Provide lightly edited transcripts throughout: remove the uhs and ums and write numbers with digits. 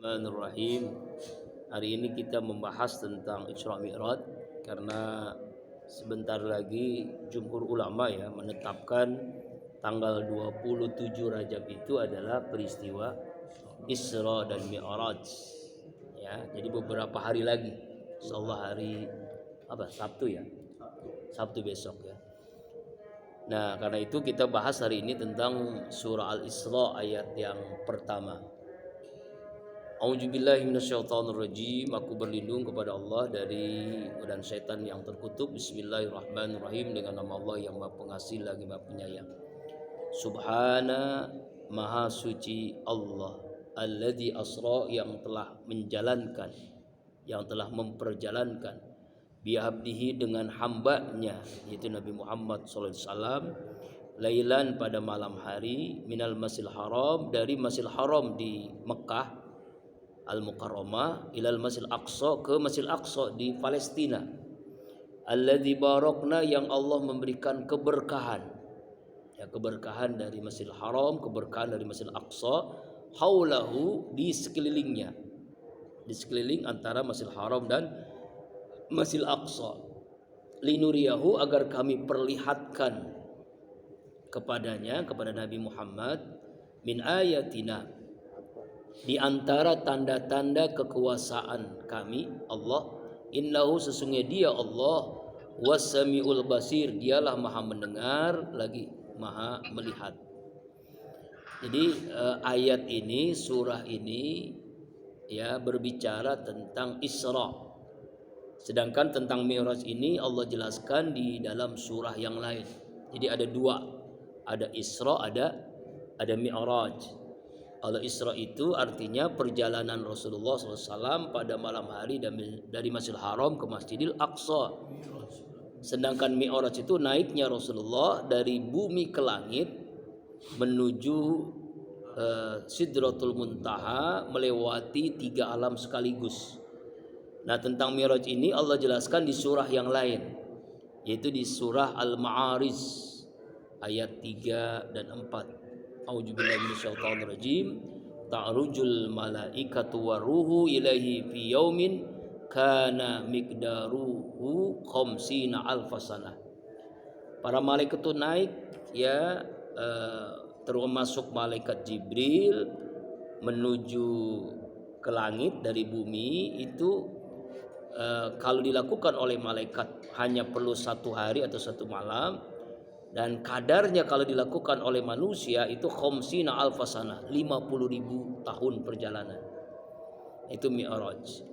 Bismillahirrahmanirrahim. Hari ini kita membahas tentang Isra Mi'raj karena sebentar lagi jumhur ulama menetapkan tanggal 27 Rajab itu adalah peristiwa Isra dan Mi'raj. Jadi beberapa hari lagi. Insyaallah hari Sabtu Sabtu besok ya. Nah, karena itu kita bahas hari ini tentang surah Al-Isra ayat yang pertama. A'udzubillahi minasyaitonirrajim. Aku berlindung kepada Allah dari godaan setan yang terkutuk. Bismillahirrahmanirrahim. Dengan nama Allah yang Maha Pengasih lagi Maha Penyayang. Subhana, Maha Suci Allah, alladzi asra, yang telah menjalankan, yang telah memperjalankan, bi'abdihi, dengan hambanya yaitu Nabi Muhammad SAW, lailan, pada malam hari, minal masjidil haram, dari Masjidil Haram di Mekah Al-Mukarramah, ilal Masjidil Aqsa, ke Masjidil Aqsa di Palestina, alladzi barakna, yang Allah memberikan keberkahan, keberkahan dari Masjidil Haram, keberkahan dari Masjidil Aqsa, haulahu, di sekelilingnya, di sekeliling antara Masjidil Haram dan Masjidil Aqsa, linuriyahu, agar kami perlihatkan kepadanya, kepada Nabi Muhammad, min ayatina, di antara tanda-tanda kekuasaan kami Allah, innahu, sesungguhnya dia Allah, was-sami'ul basir, dialah maha mendengar lagi maha melihat. Jadi ayat ini, surah ini berbicara tentang Isra. Sedangkan tentang Mi'raj ini Allah jelaskan di dalam surah yang lain. Jadi ada dua, ada Isra, ada Mi'raj. Kalau Isra itu artinya perjalanan Rasulullah SAW pada malam hari dari Masjidil Haram ke Masjidil Aqsa. Sedangkan Mi'raj itu naiknya Rasulullah dari bumi ke langit menuju Sidratul Muntaha, melewati 3 alam sekaligus. Nah, tentang Mi'raj ini Allah jelaskan di surah yang lain, yaitu di surah Al-Ma'arij ayat 3 dan 4. A'udzubillahi minasyaitonirrajim. Ta'rujul malaikatu waruhu ilaihi fi yaumin kana miqdaruhu khamsina alfasanah. Para malaikat itu naik termasuk malaikat Jibril menuju ke langit dari bumi itu kalau dilakukan oleh malaikat hanya perlu 1 hari atau 1 malam, dan kadarnya kalau dilakukan oleh manusia itu khamsina alfasanah, 50.000 tahun perjalanan. Itu Mi'raj.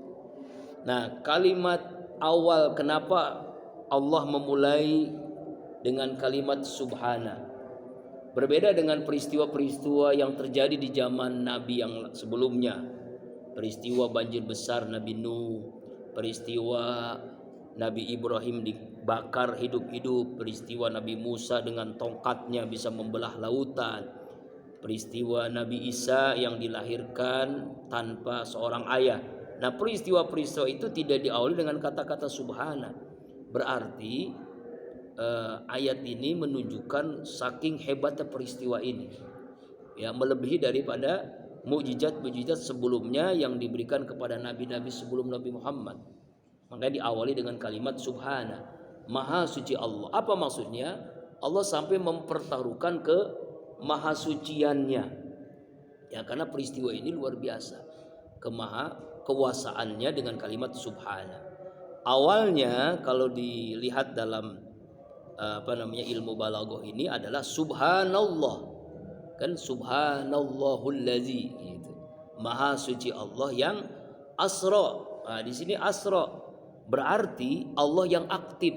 Nah, kalimat awal kenapa Allah memulai dengan kalimat subhana, berbeda dengan peristiwa-peristiwa yang terjadi di zaman Nabi yang sebelumnya. Peristiwa banjir besar Nabi Nuh, peristiwa Nabi Ibrahim dibakar hidup-hidup, peristiwa Nabi Musa dengan tongkatnya bisa membelah lautan, peristiwa Nabi Isa yang dilahirkan tanpa seorang ayah. Nah, peristiwa-peristiwa itu tidak diawali dengan kata-kata subhana. Berarti ayat ini menunjukkan saking hebatnya peristiwa ini, melebihi daripada mukjizat-mukjizat sebelumnya yang diberikan kepada nabi-nabi sebelum Nabi Muhammad. Makanya diawali dengan kalimat subhana, maha suci Allah. Apa maksudnya? Allah sampai mempertaruhkan ke maha suciannya. Karena peristiwa ini luar biasa, kewasaannya dengan kalimat subhana. Awalnya kalau dilihat dalam ilmu balaghah ini adalah subhanallah. Kan subhanallahullazi, gitu. Maha suci Allah yang asra. Nah, di sini asra berarti Allah yang aktif,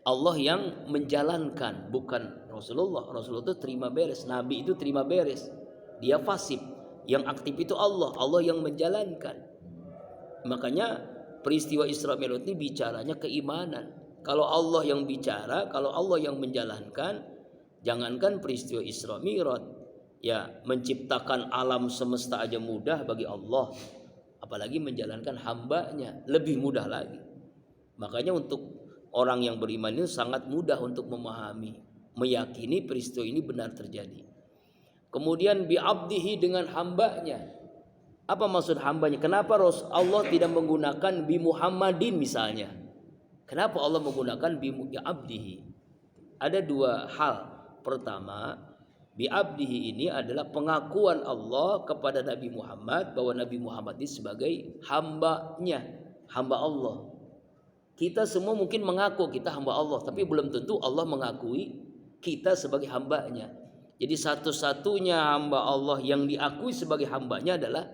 Allah yang menjalankan, bukan Rasulullah. Rasulullah itu terima beres, Nabi itu terima beres, dia fasib. Yang aktif itu Allah, Allah yang menjalankan. Makanya peristiwa Isra Mi'raj ini bicaranya keimanan. Kalau Allah yang bicara, kalau Allah yang menjalankan, jangankan peristiwa Isra Mi'raj, menciptakan alam semesta aja mudah bagi Allah, apalagi menjalankan hambanya lebih mudah lagi. Makanya untuk orang yang beriman ini sangat mudah untuk memahami, meyakini peristiwa ini benar terjadi. Kemudian bi'abdihi, dengan hambanya. Apa maksud hambanya? Kenapa Allah tidak menggunakan bi Muhammadin misalnya? Kenapa Allah menggunakan bi abdihi? Ada dua hal. Pertama, bi abdihi ini adalah pengakuan Allah kepada Nabi Muhammad bahwa Nabi Muhammad ini sebagai hambanya, hamba Allah. Kita semua mungkin mengaku kita hamba Allah, tapi belum tentu Allah mengakui kita sebagai hambanya. Jadi satu-satunya hamba Allah yang diakui sebagai hambanya adalah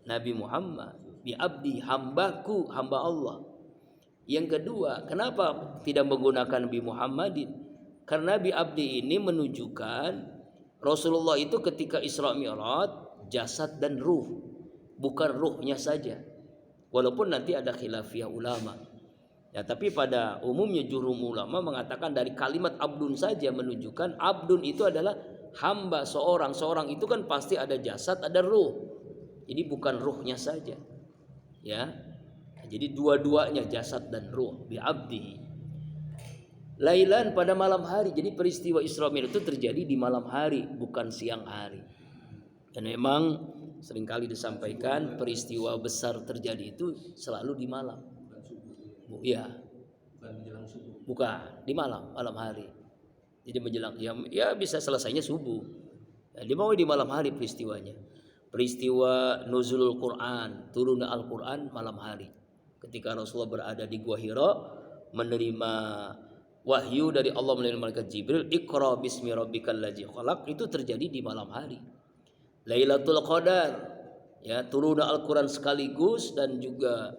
Nabi Muhammad. Bi abdi, hambaku, hamba Allah. Yang kedua, kenapa tidak menggunakan bi Muhammadin? Karena bi abdi ini menunjukkan Rasulullah itu ketika Isra Mi'raj jasad dan ruh, bukan ruhnya saja. Walaupun nanti ada khilafiyah ulama. Ya, tapi pada umumnya jumhur ulama mengatakan dari kalimat abdun saja menunjukkan abdun itu adalah hamba seorang. Seorang itu kan pasti ada jasad, ada ruh. Jadi bukan ruhnya saja. Ya. Jadi dua-duanya jasad dan ruh bi abdihi. Lailan pada malam hari. Jadi peristiwa Isra Mi'raj itu terjadi di malam hari, bukan siang hari. Dan memang seringkali disampaikan peristiwa besar terjadi itu selalu di malam. Iya. Bukan di malam hari. Jadi menjelang ya bisa selesainya subuh. Ya, di malam hari peristiwanya. Peristiwa nuzulul Quran, turunnya Al-Quran malam hari. Ketika Rasulullah berada di Gua Hira menerima wahyu dari Allah melalui malaikat Jibril, Iqra bismi rabbikal ladzi khalaq, itu terjadi di malam hari. Lailatul Qadar, ya, turunnya Al-Quran sekaligus dan juga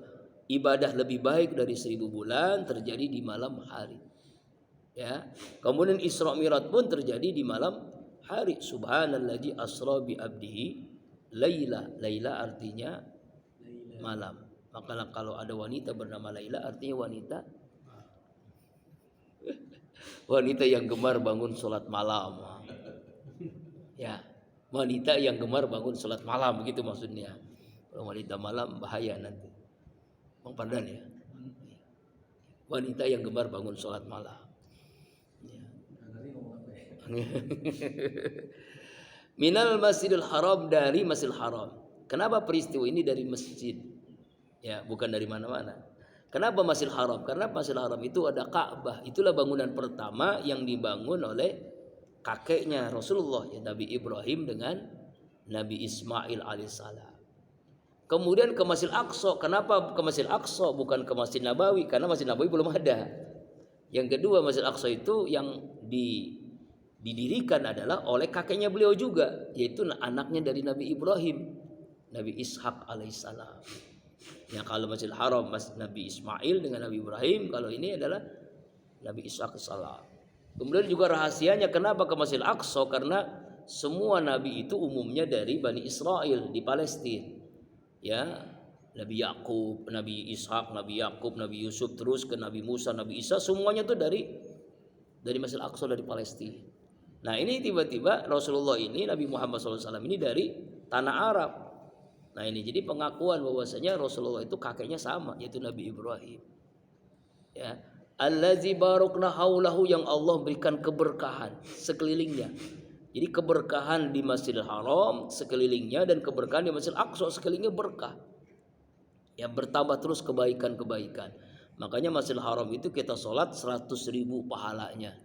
ibadah lebih baik dari 1000 bulan terjadi di malam hari. Ya. Kemudian Isra Mi'raj pun terjadi di malam hari. Subhanalladzi asra bi abdihi Laila artinya malam. Maka kalau ada wanita bernama Laila artinya wanita yang gemar bangun sholat malam. Ya, wanita yang gemar bangun sholat malam, begitu maksudnya. Kalau wanita malam bahaya nanti. Bang Pandan ya. Wanita yang gemar bangun sholat malam. Ya. Minal Masjidil Haram, dari Masjidil Haram. Kenapa peristiwa ini dari masjid? Ya, bukan dari mana-mana. Kenapa Masjidil Haram? Karena Masjidil Haram itu ada Ka'bah. Itulah bangunan pertama yang dibangun oleh kakeknya Rasulullah, ya, Nabi Ibrahim dengan Nabi Ismail alaihissalam. Kemudian ke Masjidil Aqsa. Kenapa ke Masjidil Aqsa bukan ke Masjid Nabawi? Karena Masjid Nabawi belum ada. Yang kedua, Masjidil Aqsa itu yang didirikan adalah oleh kakeknya beliau juga, yaitu anaknya dari Nabi Ibrahim, Nabi Ishak alaihissalam. Ya, kalau Masjidil Haram Nabi Ismail dengan Nabi Ibrahim, kalau ini adalah Nabi Ishak alaihissalam. Kemudian juga rahasianya kenapa ke Masjidil Aqsa, karena semua nabi itu umumnya dari Bani Israel di Palestina. Ya, Nabi Yakub, Nabi Ishak, Nabi Yakub, Nabi Yusuf, terus ke Nabi Musa, Nabi Isa, semuanya itu dari Masjidil Aqsa, dari Palestina. Nah, ini tiba-tiba Rasulullah ini, Nabi Muhammad SAW ini dari tanah Arab. Nah, ini jadi pengakuan bahwasanya Rasulullah itu kakeknya sama, yaitu Nabi Ibrahim. Ya, allazi barakna haulahu, yang Allah berikan keberkahan sekelilingnya. Jadi keberkahan di Masjidil Haram sekelilingnya dan keberkahan di Masjidil Aqsa sekelilingnya berkah. Ya, bertambah terus kebaikan-kebaikan. Makanya Masjidil Haram itu kita sholat 100.000 pahalanya.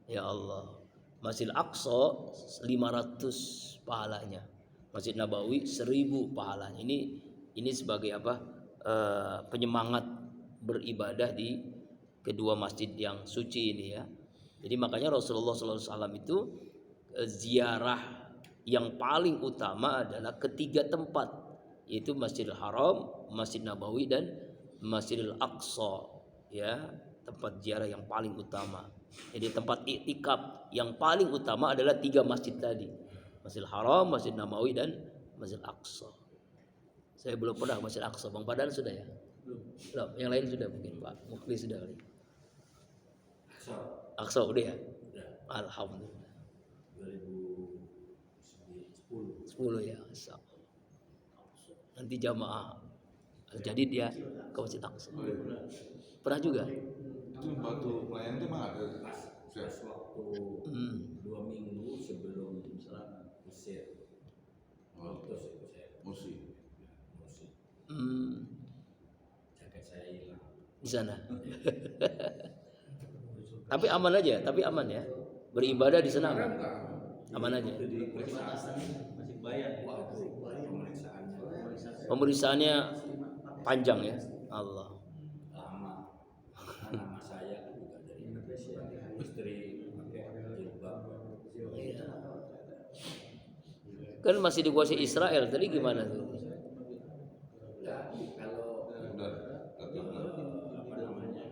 Ya Allah. Masjidil Aqsa 500 pahalanya. Masjid Nabawi 1000 pahalanya. Ini sebagai apa? Penyemangat beribadah di kedua masjid yang suci ini, ya. Jadi makanya Rasulullah SAW itu ziarah yang paling utama adalah ketiga tempat, yaitu Masjidil Haram, Masjid Nabawi dan Masjidil Aqsa, ya, tempat ziarah yang paling utama. Jadi tempat iktikaf yang paling utama adalah 3 masjid tadi, Masjidil Haram, Masjid Nabawi dan Masjid Aqsa. Saya belum pernah Masjid Aqsa. Bang Padan sudah ya? Belum. Yang lain sudah mungkin Pak Mukhlis sudah kali. Aqsa udah ya? Alhamdulillah. 2010 ya. Nanti jamaah jadi dia ke Masjid Aqsa. Pernah juga? Itu batu pelayan itu memang ada waktu 2 minggu sebelum misalnya Mesir. Musi. di sana. Tapi aman aja, tapi aman ya. Beribadah di sana aman. Aman aja. Masih bayar. Pemeriksaannya panjang ya. Allah. Lama. Nama saya juga dari Indonesia. Istri pakai jilbab. Iya. Kan masih dikuasai Israel tadi gimana tuh? Ya, kalau Udah. apa namanya,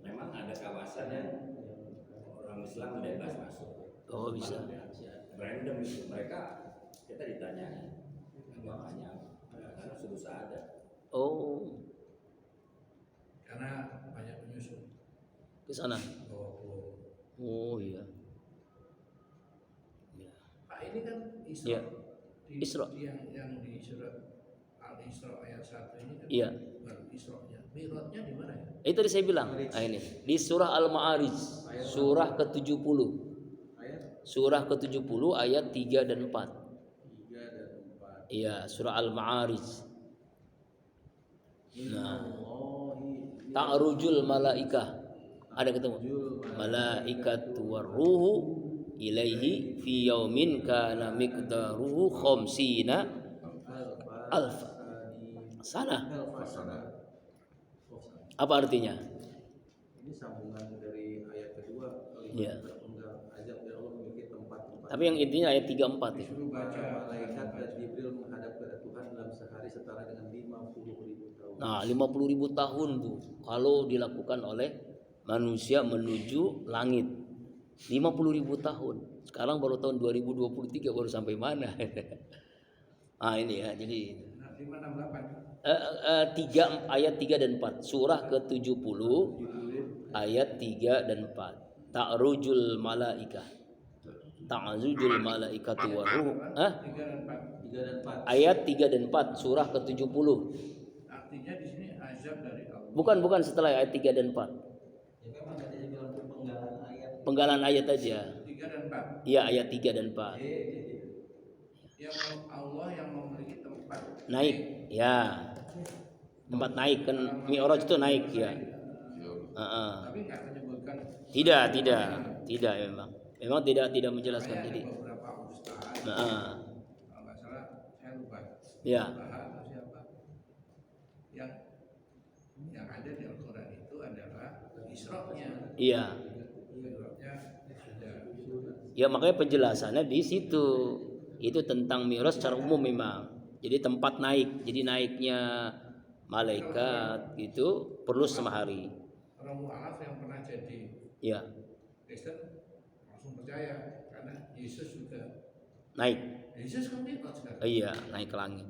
memang ada kawasan yang orang Islam bebas masuk. Oh bisa. Random itu mereka, kita ditanya agamanya karena sudah ada. Oh Karena banyak penyusup. ke sana. Oh. Oh iya. Ya. Pak ini kan Isra. Iya. Isra. Yang di surat Al-Isra ayat 1 ini kan. Iya. Bukan Isra-nya. Mi'rajnya di mana ya? Itu tadi saya bilang. Ini di surah Al-Ma'arij, surah ke-70. Surah ke-70 ayat 3 dan 4. Iya, surah Al-Ma'arij. Nah, ta'rujul malaikah. Ada ketemu? Malaikatu warruhu ilaihi fi yaumin kana miqdaruhu khamsina alf sana. Apa artinya? Ini sambungan dari ayat kedua. Iya. Azab dari Allah memiliki tempat-tempat. Tapi yang intinya ayat 34 ya. Disuruh baca. Malaikat dan Jibril menghadap kepada Tuhan dalam sehari setara dengan 50.000 tahun. Nah, 50.000 tahun tuh kalau dilakukan oleh manusia menuju langit. 50.000 tahun. Sekarang baru tahun 2023 baru sampai mana? Ah ini ya, jadi 568. 3 ayat 3 dan 4 surah ke-70 ayat 3 dan 4 ta'rujul malaikah ta'zujul malaikatu wa ruh 3 dan 4. ayat 3 dan 4 surah ke-70 Artinya di sini azab dari Allah. bukan setelah ayat 3 dan 4 Ya memang tadi saya bilang penggalan ayat. penggalan ayat aja 3 dan 4. iya ayat 3 dan 4 Yang Allah yang memiliki tempat naik ya tempat naik kan Mi'raj itu naik ya. tapi nggak menyebutkan. Tidak ya memang tidak menjelaskan Ada jadi. beberapa ustaz. Kalau nggak salah saya lupa. Ya. Atau siapa? Yang ada di Al-Quran itu adalah Isra-nya. Iya. Isra-nya sudah. Ya makanya penjelasannya di situ. Itu tentang Mi'raj secara umum memang. Jadi tempat naik. Jadi naiknya malaikat itu perlu semahari. Orang mu'alaf yang pernah jadi Ya, Kristen langsung percaya karena Yesus juga. naik. Yesus kan Mi'raj kan? Iya, naik ke langit.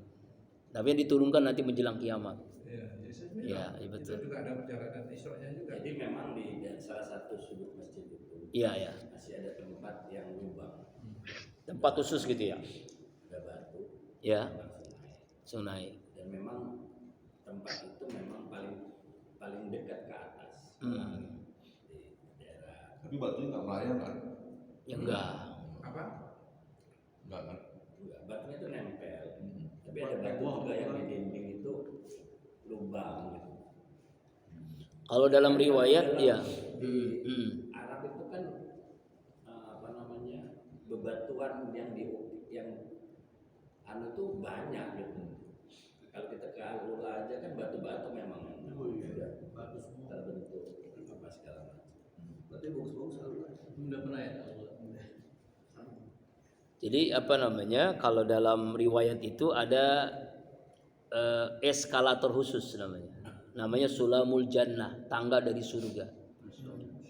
Tapi yang diturunkan nanti menjelang kiamat. Iya, Yesus Iya, Mi'raj. iya betul. Itu juga ada perjalanan Isra-nya juga. Jadi memang di salah satu sudut masjid itu Iya. masih ada tempat yang lubang, Tempat khusus gitu ya. ada batu, Ya, langsung naik. langsung naik. Dan memang tempat itu memang paling dekat ke atas. Di daerah Tapi batunya nggak melayang kan? Ya enggak. Apa? Nggak kan? juga batunya itu nempel. Tapi ada batu juga yang di dinding itu lubang gitu. Kalau dalam riwayat ya. Di Arab itu kan apa namanya, bebatuan yang anu tuh banyak gitu. Kalau kita ke Alula aja kan batu-batu memang sudah terbentuk apa segala macam. Berarti bagus-bagus Alula. Udah pernah ya Alula. Jadi apa namanya? Kalau dalam riwayat itu ada eskalator khusus namanya. Namanya Sulamul Jannah, tangga dari surga.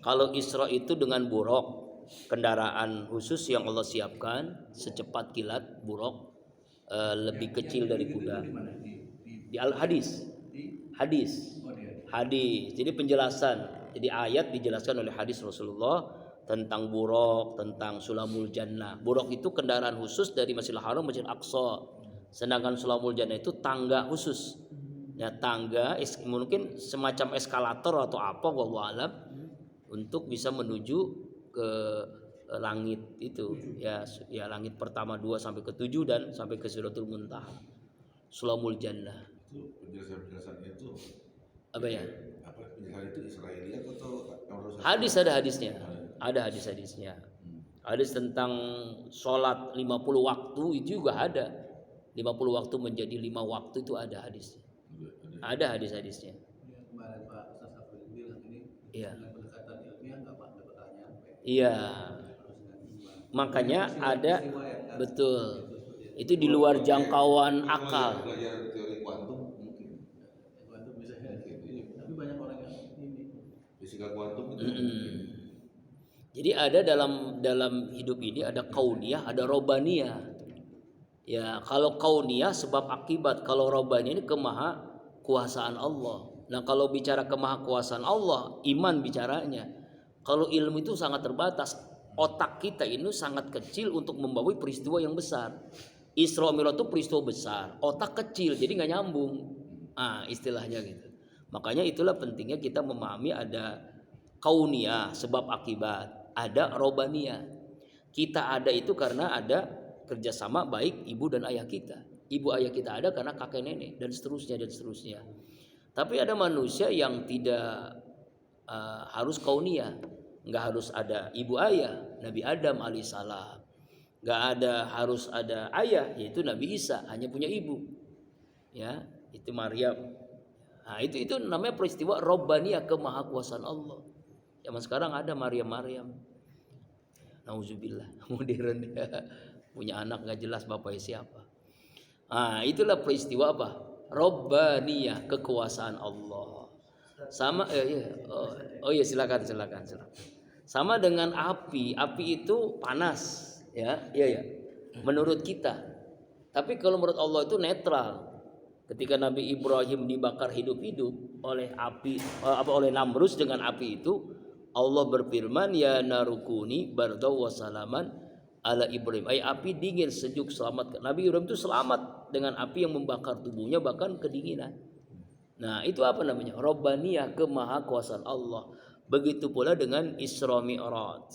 Kalau Isra itu dengan buraq, kendaraan khusus yang Allah siapkan secepat kilat, buraq lebih kecil dari kuda. Di mana? Di Al-Hadis. Hadis. Oh, dia. Hadis. Jadi penjelasan. Jadi ayat dijelaskan oleh hadis Rasulullah tentang buraq, tentang Sulamul Jannah. Buraq itu kendaraan khusus dari Masjidil Haram Masjid Aqsa. Sedangkan Sulamul Jannah itu tangga khusus. Ya, tangga mungkin semacam eskalator atau apa wallahu alam untuk bisa menuju ke langit itu. Ya langit pertama 2 sampai ke 7 dan sampai ke Sidratul Muntaha. Sulamul Jannah. Itu penjelasan-penjelasannya itu Apa ya? Apa penjelasan itu Israeliat atau menurut Hadis, ada hadisnya. Ada hadis-hadisnya. Hadis tentang sholat 50 waktu itu juga ada. 50 waktu menjadi 5 waktu itu ada hadisnya. Ada hadis-hadisnya. Kemarin Pak Ustaz Safri bilang ini Iya. dengan pendekatan ilmiah nggak Pak, nggak bakal nyampe. Iya. Harus dengan iman. Makanya ada, Peristiwa yang kan betul. Itu di luar jangkauan akal. Belajar teori kuantum mungkin. kuantum bisa tapi banyak orang yang ini Fisika kuantum itu. Jadi ada dalam hidup ini ada kauniyah, ada robaniyah. Ya, kalau kauniyah sebab akibat, kalau robaniyah ini kemaha kuasaan Allah. Nah, kalau bicara kemaha kuasaan Allah, iman bicaranya. Kalau ilmu itu sangat terbatas. Otak kita ini sangat kecil untuk membawa peristiwa yang besar. Isra Mi'raj itu peristiwa besar, otak kecil, jadi nggak nyambung. Istilahnya gitu. Makanya itulah pentingnya kita memahami ada kauniyah sebab akibat, ada robaniyah. Kita ada itu karena ada kerjasama baik ibu dan ayah kita. Ibu ayah kita ada karena kakek nenek dan seterusnya dan seterusnya. Tapi ada manusia yang tidak harus kauniyah, nggak harus ada ibu ayah. Nabi Adam alaihissalam, nggak ada harus ada ayah, yaitu Nabi Isa hanya punya ibu. Ya, itu Maryam. Nah, itu namanya peristiwa robbaniyah, kemahakuasaan Allah. Zaman sekarang ada Maryam. Nauzubillah, modern ya. Punya anak nggak jelas bapaknya siapa. Itulah peristiwa apa? Robbaniyah, kekuasaan Allah. Sama silakan. Sama dengan api itu panas, ya. Menurut kita. Tapi kalau menurut Allah itu netral. Ketika Nabi Ibrahim dibakar hidup-hidup oleh api, oleh Namrus dengan api itu, Allah berfirman, ya narukuni bardaw wa salaman ala Ibrahim. Api dingin, sejuk, selamat. Nabi Ibrahim itu selamat dengan api yang membakar tubuhnya bahkan kedinginan. Nah, itu apa namanya? Robbaniyah, kemahakuasaan Allah. Begitu pula dengan Isra Mi'raj.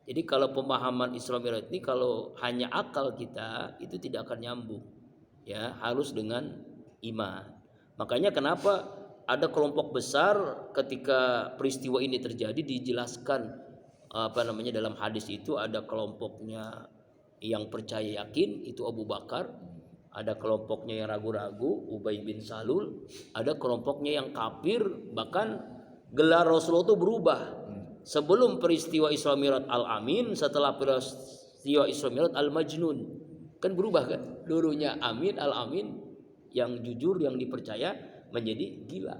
Jadi kalau pemahaman Isra Mi'raj ini kalau hanya akal kita itu tidak akan nyambung. Ya, harus dengan iman. Makanya kenapa ada kelompok besar ketika peristiwa ini terjadi dijelaskan dalam hadis itu ada kelompoknya yang percaya yakin itu Abu Bakar, ada kelompoknya yang ragu-ragu Ubay bin Salul, ada kelompoknya yang kafir, bahkan gelar Rasulullah itu berubah. Sebelum peristiwa Isra Mi'raj Al-Amin, setelah peristiwa Isra Mi'raj Al-Majnun. Kan berubah kan? Dulunya Amin, Al-Amin, yang jujur, yang dipercaya, menjadi gila.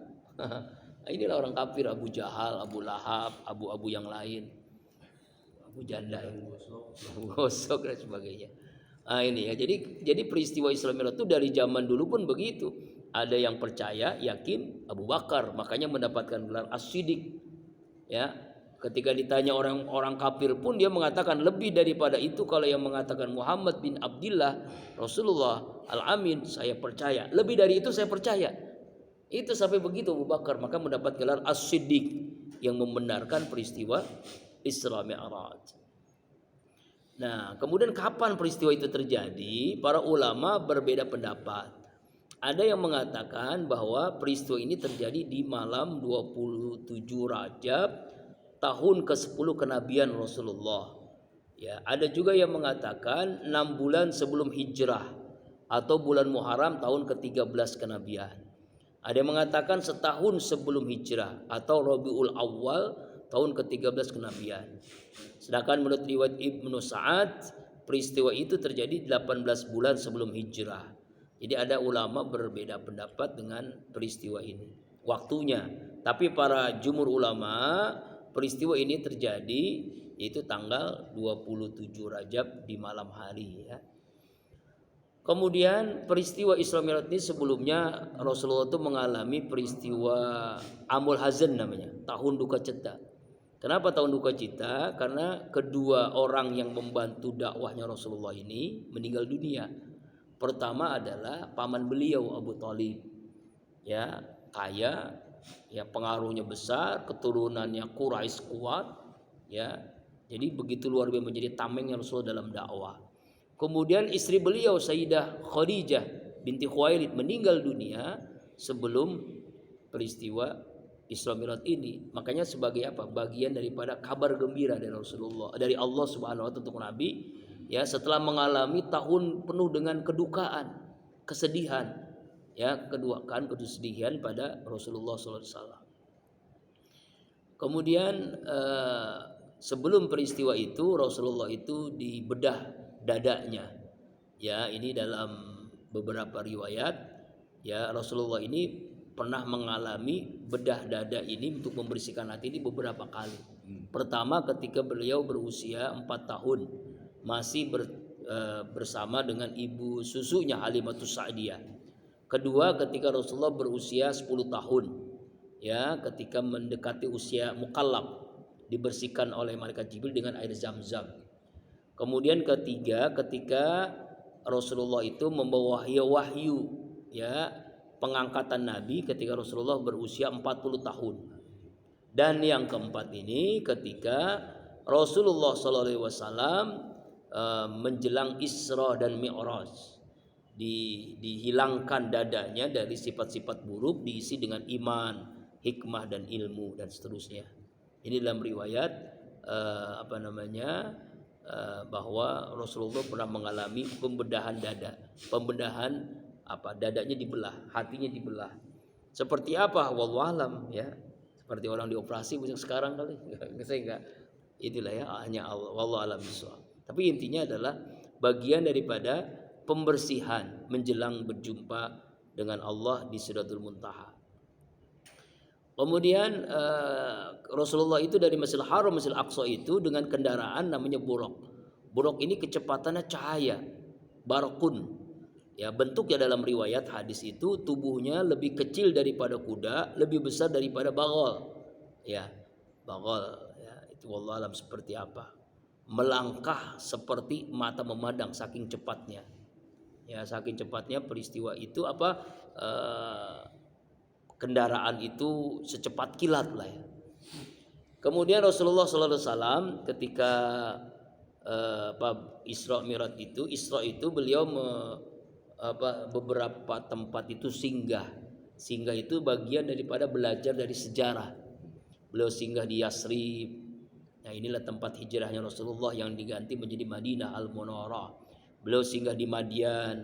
Inilah orang kafir, Abu Jahal, Abu Lahab, Abu yang lain, Abu Janda, Abu Gosok dan sebagainya. Ini ya. Jadi peristiwa Isra Mi'raj itu dari zaman dulu pun begitu. Ada yang percaya, yakin, Abu Bakar, makanya mendapatkan gelar As-Siddiq. Ya, ketika ditanya orang kafir pun dia mengatakan lebih daripada itu. Kalau yang mengatakan Muhammad bin Abdullah Rasulullah Al-Amin, saya percaya. Lebih dari itu saya percaya. Itu sampai begitu Abu Bakar, maka mendapat gelar As-Siddiq yang membenarkan peristiwa Isra Mi'raj. Nah, kemudian kapan peristiwa itu terjadi? Para ulama berbeda pendapat. Ada yang mengatakan bahwa peristiwa ini terjadi di malam 27 Rajab tahun ke-10 kenabian Rasulullah. Ya, ada juga yang mengatakan 6 bulan sebelum hijrah atau bulan Muharram tahun ke-13 kenabian. Ada yang mengatakan setahun sebelum hijrah atau Rabiul Awal tahun ke-13 kenabian. Sedangkan menurut riwayat Ibnu Sa'ad, peristiwa itu terjadi 18 bulan sebelum hijrah. Jadi ada ulama berbeda pendapat dengan peristiwa ini, waktunya. Tapi para jumhur ulama, peristiwa ini terjadi yaitu tanggal 27 Rajab di malam hari, ya. Kemudian peristiwa Isra Mi'raj ini sebelumnya Rasulullah itu mengalami peristiwa Amul Hazan namanya, tahun duka cita. Kenapa tahun duka cita? Karena kedua orang yang membantu dakwahnya Rasulullah ini meninggal dunia. Pertama adalah paman beliau Abu Thalib, ya, kaya, ya, pengaruhnya besar, keturunannya Quraisy kuat, ya. Jadi begitu luar biasa menjadi tamengnya Rasulullah dalam dakwah. Kemudian istri beliau Sayyidah Khadijah binti Khuwailid meninggal dunia sebelum peristiwa Isra Mi'raj ini. Makanya sebagai apa? Bagian daripada kabar gembira dari Rasulullah, dari Allah Subhanahu wa taala untuk Nabi, ya, setelah mengalami tahun penuh dengan kedukaan, kesedihan, ya, kesedihan pada Rasulullah sallallahu alaihi wasallam. Kemudian sebelum peristiwa itu Rasulullah itu dibedah dadanya. Ya, ini dalam beberapa riwayat, ya, Rasulullah ini pernah mengalami bedah dada ini untuk membersihkan hati ini beberapa kali. Pertama ketika beliau berusia 4 tahun, masih bersama dengan ibu susunya Halimatus Sa'diyah. Kedua ketika Rasulullah berusia 10 tahun, ya, ketika mendekati usia mukallaf, dibersihkan oleh malaikat Jibril dengan air Zam-Zam. Kemudian ketiga ketika Rasulullah itu membawa wahyu, ya, pengangkatan Nabi ketika Rasulullah berusia 40 tahun. Dan yang keempat ini ketika Rasulullah SAW menjelang Isra dan Mi'raj, dihilangkan dadanya dari sifat-sifat buruk, diisi dengan iman, hikmah dan ilmu dan seterusnya. Ini dalam riwayat bahwa Rasulullah pernah mengalami pembedahan dada, dadanya dibelah, hatinya dibelah. Seperti apa? Wallahu alam, ya. Seperti orang dioperasi mungkin sekarang kali. Saya enggak. Itulah, ya, hanya Allah, wallahu alam bishawab. Tapi intinya adalah bagian daripada pembersihan menjelang berjumpa dengan Allah di Sidratul Muntaha. Kemudian Rasulullah itu dari Masjidil Haram, Masjidil Aqsa itu dengan kendaraan namanya buraq. Buraq ini kecepatannya cahaya, barakun. Ya, bentuknya dalam riwayat hadis itu tubuhnya lebih kecil daripada kuda, lebih besar daripada bagal. Ya, bagal, ya, itu wallahu alam seperti apa. Melangkah seperti mata memandang saking cepatnya. Ya, saking cepatnya peristiwa itu kendaraan itu secepat kilat lah, ya. Kemudian Rasulullah SAW ketika Isra Mi'raj itu, Isra itu beliau beberapa tempat itu singgah itu bagian daripada belajar dari sejarah. Beliau singgah di Yasrib. Nah, inilah tempat hijrahnya Rasulullah yang diganti menjadi Madinah Al-Munawwarah. Beliau singgah di Madian,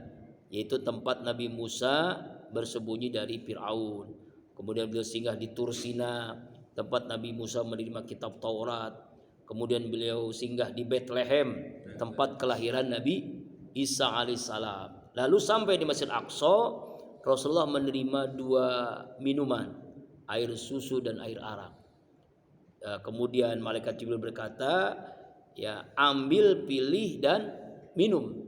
yaitu tempat Nabi Musa bersembunyi dari Fir'aun. Kemudian beliau singgah di Tursina, tempat Nabi Musa menerima kitab Taurat. Kemudian beliau singgah di Bethlehem, tempat kelahiran Nabi Isa alaihissalam. Lalu sampai di Masjid Aqsa, Rasulullah menerima 2 minuman, air susu dan air arak. Kemudian malaikat Jibril berkata, ya, ambil, pilih dan minum.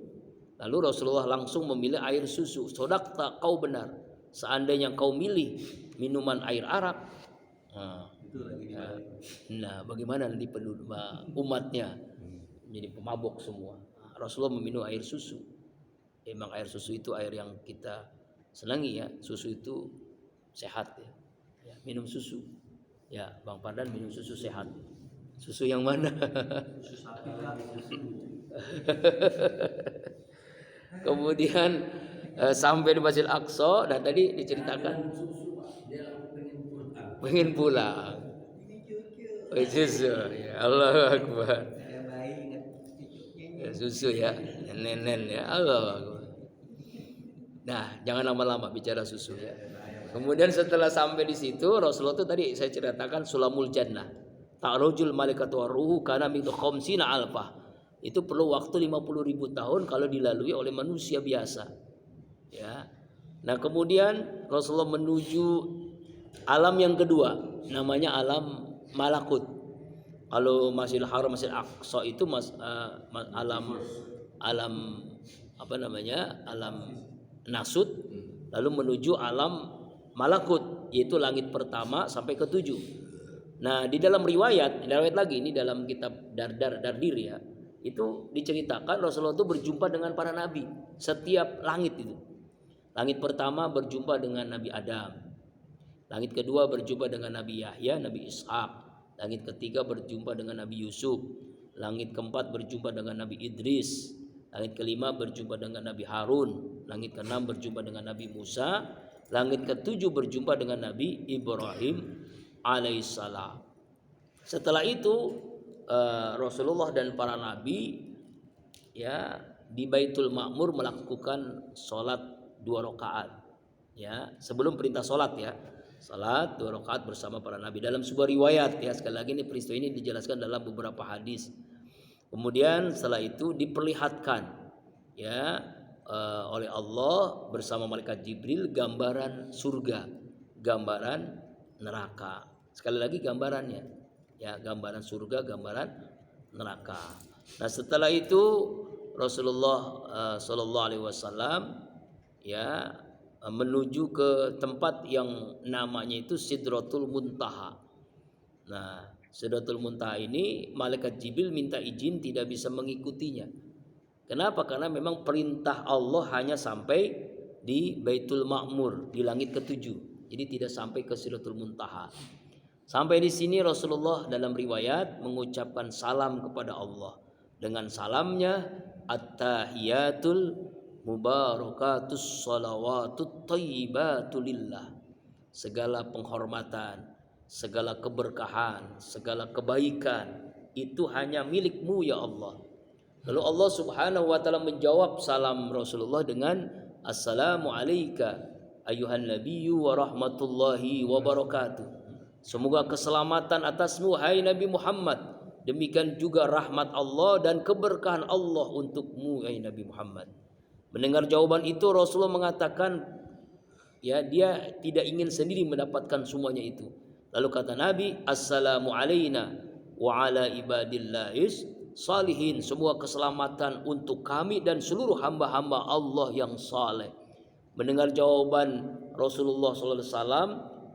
Lalu Rasulullah langsung memilih air susu. Sodaqta, kau benar. Seandainya kau milih minuman air arak, nah, bagaimana nanti umatnya menjadi pemabok semua. Rasulullah meminum air susu. Memang air susu itu air yang kita senangi, ya. Susu itu sehat, ya. Ya, minum susu. Ya, Bang Pardan minum susu sehat. Susu yang mana? Kemudian sampai di Masjid Aqsa, dan tadi diceritakan pengen pulang. Susu, ya, Allah Akbar. Ya, susu, ya, nenen, ya, Allah Akbar. Nah, jangan lama-lama bicara susu, ya. Kemudian setelah sampai di situ, Rasulullah itu tadi saya ceritakan Sulamul Jannah. Ta'rujul malaikatu waruhu kana min khamsina alfah. Itu perlu waktu 50.000 tahun kalau dilalui oleh manusia biasa. Ya. Nah, kemudian Rasulullah menuju alam yang kedua, namanya alam malakut. Kalau Masjidil Haram, Masjidil Aqsa itu alam alam nasut, lalu menuju alam malakut, yaitu langit pertama sampai ke 7. Nah, di dalam riwayat lagi ini dalam kitab Dardir, ya, itu diceritakan Rasulullah itu berjumpa dengan para nabi setiap langit itu. Langit pertama berjumpa dengan Nabi Adam. Langit kedua berjumpa dengan Nabi Yahya, Nabi Ishak. Langit ketiga berjumpa dengan Nabi Yusuf. Langit keempat berjumpa dengan Nabi Idris. Langit kelima berjumpa dengan Nabi Harun. Langit keenam berjumpa dengan Nabi Musa. Langit ketujuh berjumpa dengan Nabi Ibrahim alaihissalam. Setelah itu Rasulullah dan para nabi ya di Baitul Ma'mur melakukan sholat 2 rakaat ya sebelum perintah sholat ya. Salat 2 rakaat bersama para nabi dalam sebuah riwayat ya. Sekali lagi ini peristiwa ini dijelaskan dalam beberapa hadis. Kemudian setelah itu diperlihatkan ya oleh Allah bersama malaikat Jibril gambaran surga, gambaran neraka. Sekali lagi gambarannya ya, gambaran surga, gambaran neraka. Nah, setelah itu Rasulullah sallallahu alaihi wasallam ya menuju ke tempat yang namanya itu Sidratul Muntaha. Nah, Sidratul Muntaha ini malaikat Jibril minta izin tidak bisa mengikutinya. Kenapa? Karena memang perintah Allah hanya sampai di Baitul Ma'mur, di langit ketujuh. Jadi tidak sampai ke Sidratul Muntaha. Sampai di sini Rasulullah dalam riwayat mengucapkan salam kepada Allah. Dengan salamnya at-tahiyatul mubarakatus salawatut thayyibatu lillah. Segala penghormatan, segala keberkahan, segala kebaikan itu hanya milik-Mu ya Allah. Lalu Allah Subhanahu wa taala menjawab salam Rasulullah dengan assalamu alayka ayuhan nabiyyu wa rahmatullahi wa barakatuh. Semoga keselamatan atasmu hai Nabi Muhammad. Demikian juga rahmat Allah dan keberkahan Allah untukmu hai Nabi Muhammad. Mendengar jawaban itu Rasulullah mengatakan ya dia tidak ingin sendiri mendapatkan semuanya itu. Lalu kata Nabi, assalamu alayna wa ala ibadillahis salihin, semua keselamatan untuk kami dan seluruh hamba-hamba Allah yang saleh. Mendengar jawaban Rasulullah SAW,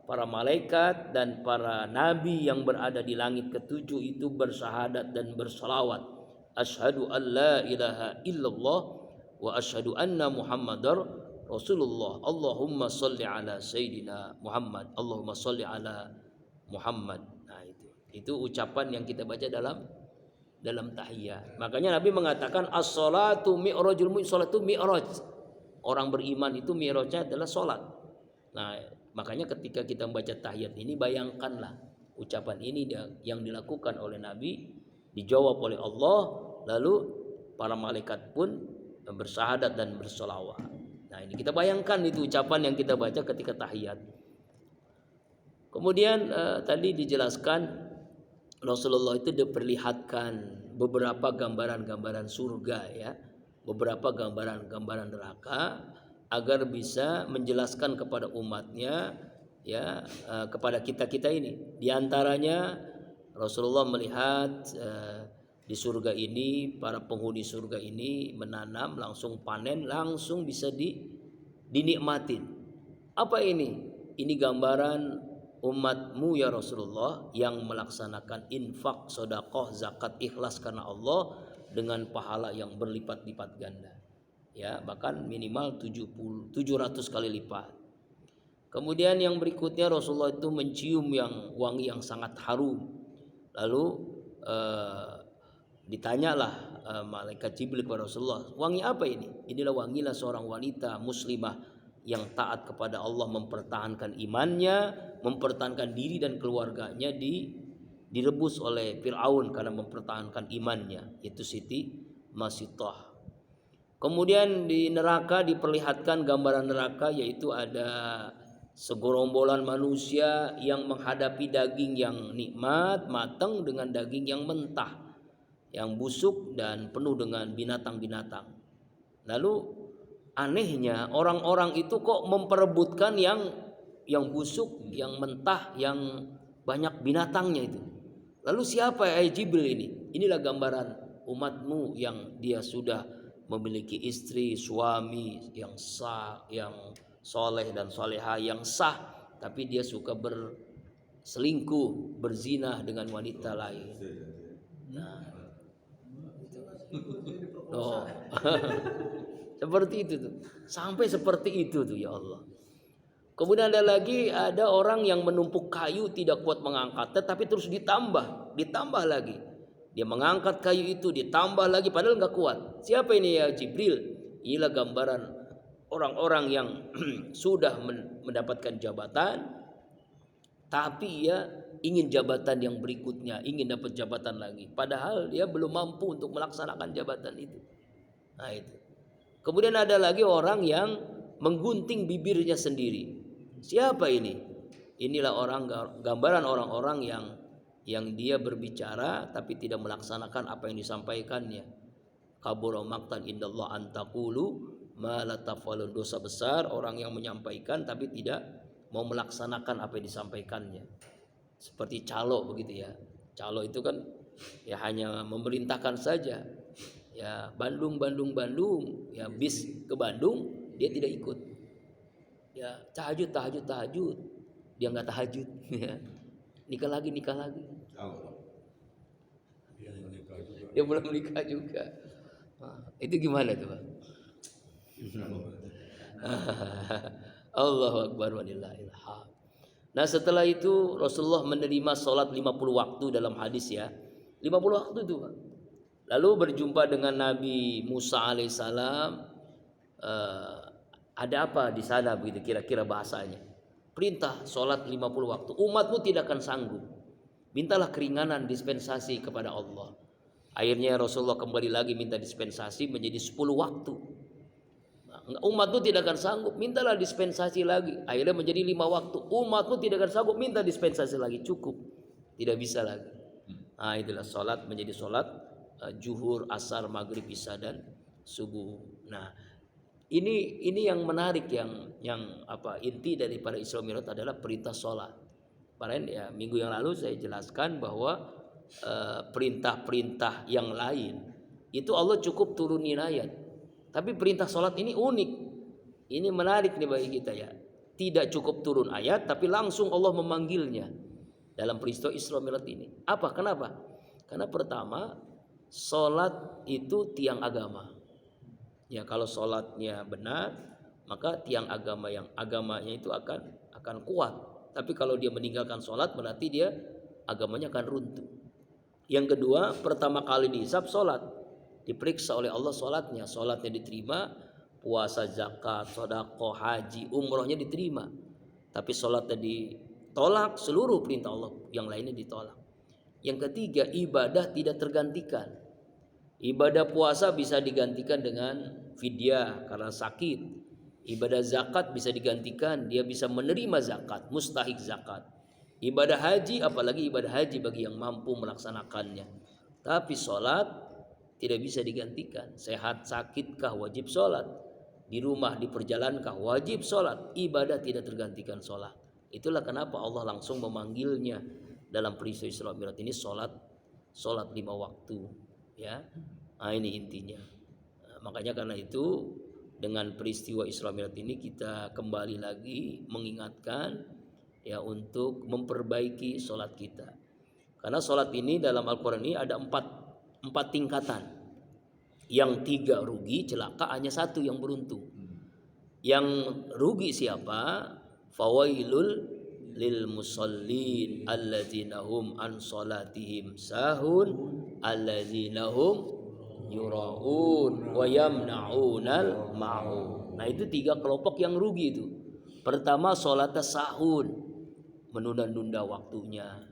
para malaikat dan para nabi yang berada di langit ketujuh itu bersyahadat dan bersalawat. Asyhadu an la ilaha illallah wa asyhadu anna Muhammadar Rasulullah. Allahumma salli ala Sayyidina Muhammad. Allahumma salli ala Muhammad. Nah, itu ucapan yang kita baca dalam tahiyat. Makanya Nabi mengatakan as-salatu mi'rajul mu'min, salat itu mi'raj. Orang beriman itu mi'rajnya adalah salat. Nah, makanya ketika kita membaca tahiyat ini bayangkanlah ucapan ini yang dilakukan oleh Nabi dijawab oleh Allah, lalu para malaikat pun bersyahadat dan bersolawat. Nah, ini kita bayangkan itu ucapan yang kita baca ketika tahiyat. Kemudian tadi dijelaskan Rasulullah itu diperlihatkan beberapa gambaran-gambaran surga ya, beberapa gambaran-gambaran neraka agar bisa menjelaskan kepada umatnya ya, kepada kita ini. Di antaranya Rasulullah melihat di surga ini para penghuni surga ini menanam, langsung panen, langsung bisa dinikmatin. Apa ini? Ini gambaran umatmu ya Rasulullah yang melaksanakan infak, sedekah, zakat, ikhlas karena Allah dengan pahala yang berlipat-lipat ganda. Ya, bahkan minimal 700 kali lipat. Kemudian yang berikutnya Rasulullah itu mencium yang wangi yang sangat harum. Lalu ditanyalah malaikat Jibril kepada Rasulullah, wangi apa ini? Inilah wangilah seorang wanita muslimah yang taat kepada Allah, mempertahankan imannya, mempertahankan diri dan keluarganya direbus oleh Fir'aun karena mempertahankan imannya, itu Siti Masitah. Kemudian di neraka diperlihatkan gambaran neraka, yaitu ada segerombolan manusia yang menghadapi daging yang nikmat, matang dengan daging yang mentah, yang busuk dan penuh dengan binatang-binatang. Lalu anehnya orang-orang itu kok memperebutkan yang busuk, yang mentah, yang banyak binatangnya itu. Lalu siapa ya Jibril ini? Inilah gambaran umatmu yang dia sudah memiliki istri, suami yang sah, yang soleh dan soleha, yang sah, tapi dia suka berselingkuh, berzina dengan wanita lain. Nah, oh. Seperti itu tuh. Sampai seperti itu tuh ya Allah. Kemudian ada orang yang menumpuk kayu tidak kuat mengangkat, tetapi terus ditambah lagi. Dia mengangkat kayu itu ditambah lagi padahal nggak kuat. Siapa ini ya Jibril? Inilah gambaran orang-orang yang sudah mendapatkan jabatan, tapi ia ingin jabatan yang berikutnya, ingin dapat jabatan lagi, padahal dia belum mampu untuk melaksanakan jabatan itu. Nah itu. Kemudian ada lagi orang yang menggunting bibirnya sendiri. Siapa ini? Inilah gambaran orang-orang yang dia berbicara tapi tidak melaksanakan apa yang disampaikannya. Kabura maqtan indallah an taqulu ma la taf'alun. Dosa besar orang yang menyampaikan tapi tidak mau melaksanakan apa yang disampaikannya. Seperti calo begitu ya. Calo itu kan ya hanya memerintahkan saja. Ya Bandung, ya bis ke Bandung dia tidak ikut. Ya tahajud, dia nggak tahajud. Ya. Nikah lagi. Dia belum menikah juga. Nah, itu gimana tuh Pak? Allahu Akbar walillahil hamd. Nah setelah itu Rasulullah menerima sholat 50 waktu dalam hadis ya. 50 waktu itu Pak. Lalu berjumpa dengan Nabi Musa alaihissalam. Ada apa di sana begitu kira-kira bahasanya? Perintah sholat 50 waktu. Umatmu tidak akan sanggup. Mintalah keringanan dispensasi kepada Allah. Akhirnya Rasulullah kembali lagi minta dispensasi menjadi 10 waktu. Umatmu tidak akan sanggup, mintalah dispensasi lagi. Akhirnya menjadi 5 waktu. Umatmu tidak akan sanggup, minta dispensasi lagi. Cukup, tidak bisa lagi. Nah itulah sholat menjadi sholat zuhur, asar, maghrib, isya dan subuh. Nah ini yang menarik yang inti daripada Isra Mi'raj adalah perintah sholat. Kemarin ya minggu yang lalu saya jelaskan bahwa perintah-perintah yang lain itu Allah cukup turunin ayat. Tapi perintah sholat ini unik. Ini menarik nih bagi kita ya. Tidak cukup turun ayat tapi langsung Allah memanggilnya dalam peristiwa Isra Mi'raj ini. Apa? Kenapa? Karena pertama sholat itu tiang agama. Ya kalau sholatnya benar maka tiang agama yang agamanya itu akan kuat. Tapi kalau dia meninggalkan sholat berarti dia agamanya akan runtuh. Yang kedua, pertama kali dihisab sholat, diperiksa oleh Allah sholatnya diterima, puasa, zakat, sedekah, haji, umrohnya diterima. Tapi sholatnya ditolak, seluruh perintah Allah yang lainnya ditolak. Yang ketiga, ibadah tidak tergantikan. Ibadah puasa bisa digantikan dengan fidyah karena sakit. Ibadah zakat bisa digantikan, dia bisa menerima zakat, mustahik zakat. Ibadah haji, apalagi ibadah haji bagi yang mampu melaksanakannya. Tapi sholat tidak bisa digantikan. Sehat sakitkah wajib sholat. Di rumah di perjalankah wajib sholat. Ibadah tidak tergantikan sholat. Itulah kenapa Allah langsung memanggilnya dalam peristiwa Isra Mi'raj ini sholat 5 waktu. Ya, nah ini intinya. Nah, makanya karena itu dengan peristiwa Isra Mi'raj ini kita kembali lagi mengingatkan ya untuk memperbaiki sholat kita. Karena sholat ini dalam Al-Quran ini ada 4 tingkatan. Yang 3 rugi, celaka, hanya 1 yang beruntung. Yang rugi siapa? Fawailul lil musallin alladzina hum an salatihim sahun alladzina hum yuraun wa yamna'unal ma'un. Nah itu 3 kelompok yang rugi itu. Pertama sholatnya sahun, menunda-nunda waktunya.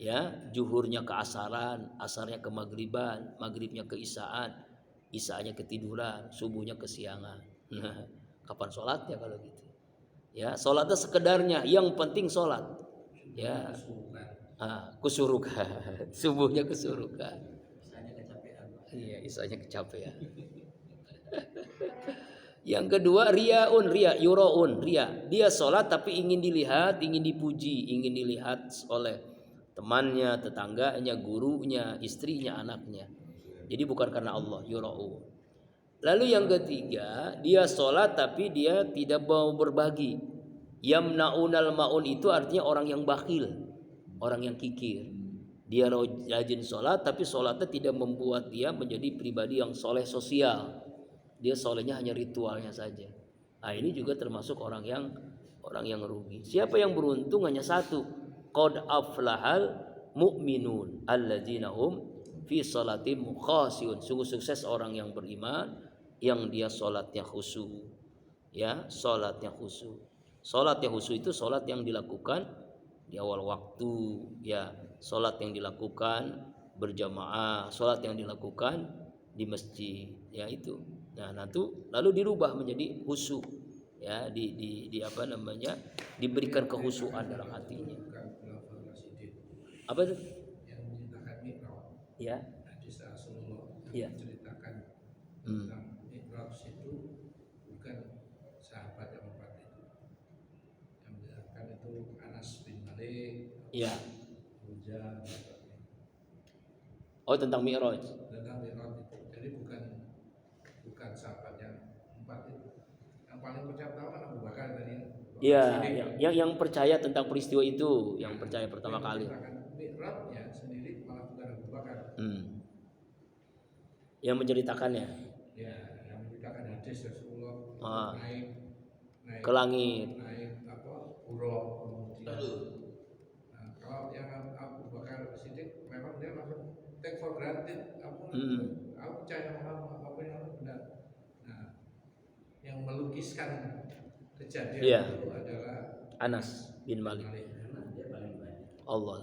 Ya, zuhurnya ke asaran, asarnya ke maghriban, maghribnya ke isyaan, isyaannya ketiduran, subuhnya ke siangan. Nah, kapan sholatnya kalau gitu? Ya, sholatnya sekedarnya, yang penting sholat. Ya, kusurukan, subuhnya kesurukan. Misalnya kecapean. Iya, isanya kecapean. Yang kedua riaun, yuraun, ria. Dia sholat tapi ingin dilihat, ingin dipuji, ingin dilihat oleh temannya, tetangganya, gurunya, istrinya, anaknya. Jadi bukan karena Allah, yuraun. Lalu yang ketiga, dia sholat tapi dia tidak mau berbagi. Yamna'unal ma'un itu artinya orang yang bakhil, orang yang kikir. Dia rajin sholat tapi sholatnya tidak membuat dia menjadi pribadi yang soleh sosial. Dia solehnya hanya ritualnya saja. Nah ini juga termasuk orang yang rugi. Siapa yang beruntung? Hanya 1. Qad aflahal mu'minun alladzina hum fi shalatim khashi'un. Sungguh sukses orang yang beriman yang dia sholatnya khusyuk. ya sholatnya khusyuk. Sholat yang khusyuk itu sholat yang dilakukan di awal waktu, ya sholat yang dilakukan berjamaah, sholat yang dilakukan di masjid, ya itu. Nah, nanti lalu dirubah menjadi khusyuk, ya di apa namanya, diberikan kehusuan dalam hatinya. Apa itu? Yang menceritakan Mi'raj. Ya. Hadis Rasulullah Ya. yang menceritakan tentang Mi'raj itu bukan sahabat yang empat itu. Yang menceritakan itu Anas bin Malik, Ya. Huja, Oh, tentang Mi'raj. tentang Mi'raj itu. Jadi bukan sahabat yang empat itu. Yang paling percaya tahu kan Abu Bakar tadi. Ya, yang percaya tentang peristiwa itu, yang percaya pertama kali. Mi'rajnya sendiri malah bukan Abu Bakar. Yang menceritakannya. Ya, yang menceritakan hadis Rasulullah naik ke langit. Naik buruk kemudian. Nah, kalau yang Abu Bakar Siddiq memang dia langsung take for granted. Aku percaya sama apa yang benar. Nah, yang melukiskan kejadian itu adalah Anas bin Malik. Karena dia paling banyak. Allah.